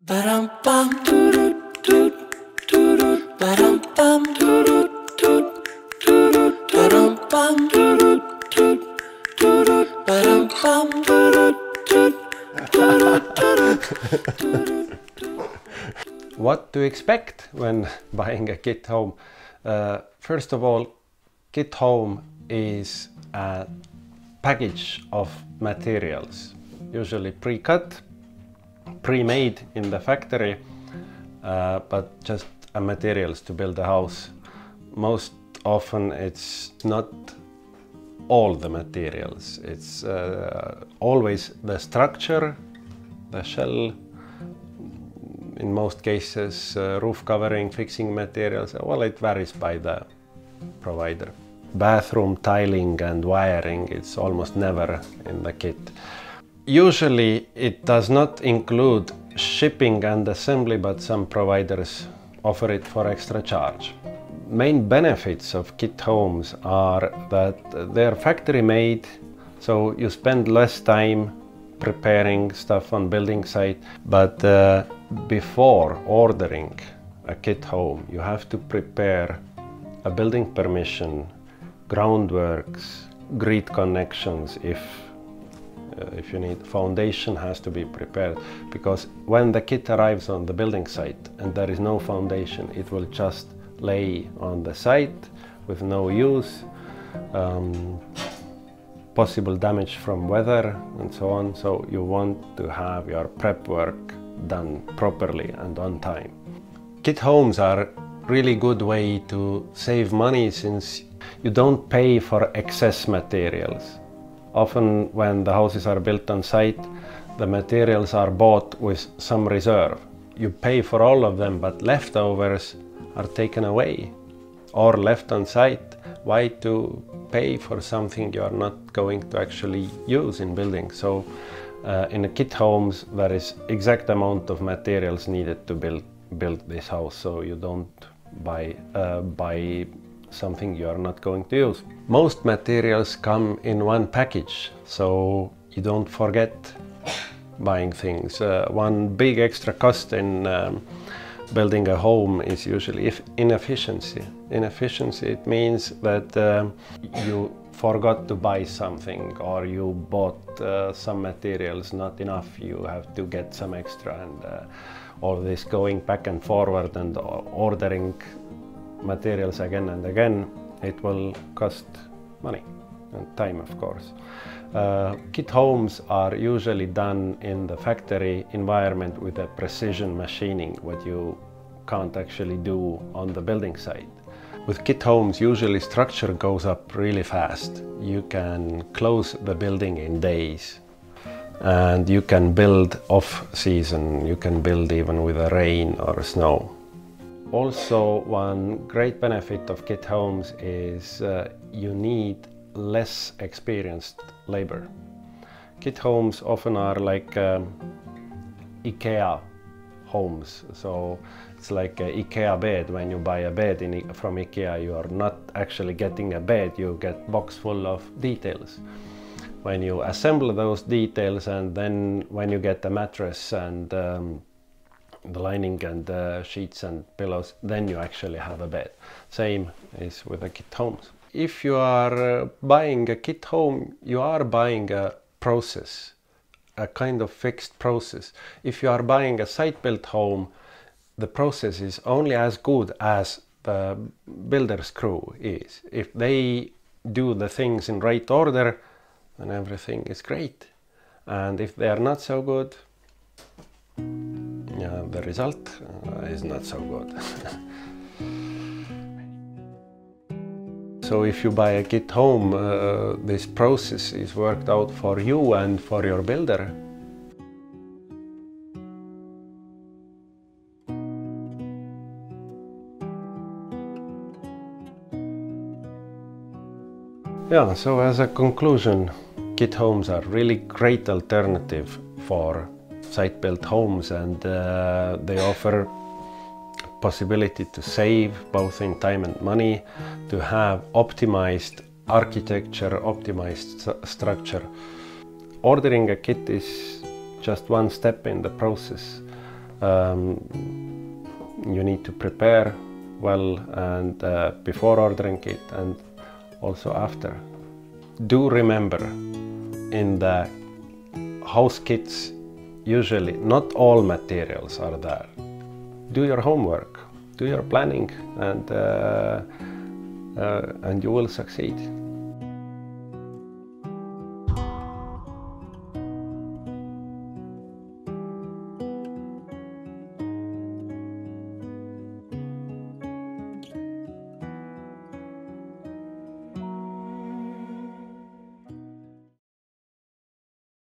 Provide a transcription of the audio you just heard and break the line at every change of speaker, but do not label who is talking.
Ba-dum-bum, doo-doo, doo-doo, doo-doo, ba-dum-bum, doo-doo, doo-doo, doo-doo, ba-dum-bum, doo-doo, doo-doo, doo-doo, ba-dum-bum, doo-doo, doo-doo, doo-doo, doo-doo.
What to expect when buying a kit home? First of all, kit home is a package of materials, usually pre-cut, pre-made in the factory, but just materials to build a house. Most often it's not all the materials, it's always the structure, the shell, in most cases roof covering, fixing materials. Well, it varies by the provider. Bathroom tiling and wiring, it's almost never in the kit. Usually it does not include shipping and assembly, but some providers offer it for extra charge. Main benefits of kit homes are that they're factory made, so you spend less time preparing stuff on building site, but before ordering a kit home you have to prepare a building permission, groundworks, grid connections. If you need, foundation has to be prepared, because when the kit arrives on the building site and there is no foundation, it will just lay on the site with no use, possible damage from weather and so on. So you want to have your prep work done properly and on time. Kit homes are really good way to save money, since you don't pay for excess materials. Often when the houses are built on site, the materials are bought with some reserve. You pay for all of them, but leftovers are taken away or left on site. Why to pay for something you are not going to actually use in building? So in a kit homes there is exact amount of materials needed to build this house, so you don't buy something you are not going to use. Most materials come in one package, so you don't forget buying things. One big extra cost in building a home is usually inefficiency. Inefficiency, it means that you forgot to buy something, or you bought some materials not enough, you have to get some extra, and all this going back and forward and ordering materials again and again, it will cost money and time, of course. Kit homes are usually done in the factory environment with a precision machining, what you can't actually do on the building site. With kit homes, usually structure goes up really fast. You can close the building in days, and you can build off season. You can build even with a rain or snow. Also, one great benefit of kit homes is you need less experienced labor. Kit homes often are like IKEA homes, so it's like an IKEA bed. When you buy a bed from IKEA, you are not actually getting a bed, you get box full of details. When you assemble those details, and then when you get the mattress and the lining and sheets and pillows, then you actually have a bed. Same is with the kit homes. If you are buying a kit home, you are buying a process, a kind of fixed process. If you are buying a site-built home, the process is only as good as the builder's crew is. If they do the things in right order, then everything is great. And if they are not so good, yeah, the result is not so good. So if you buy a kit home, this process is worked out for you and for your builder. Yeah, so as a conclusion, kit homes are really great alternative for site-built homes, and they offer possibility to save both in time and money, to have optimized architecture, optimized structure. Ordering a kit is just one step in the process. You need to prepare well, and before ordering it and also after. Do remember, in the house kits, usually not all materials are there. Do your homework, do your planning, and you will succeed.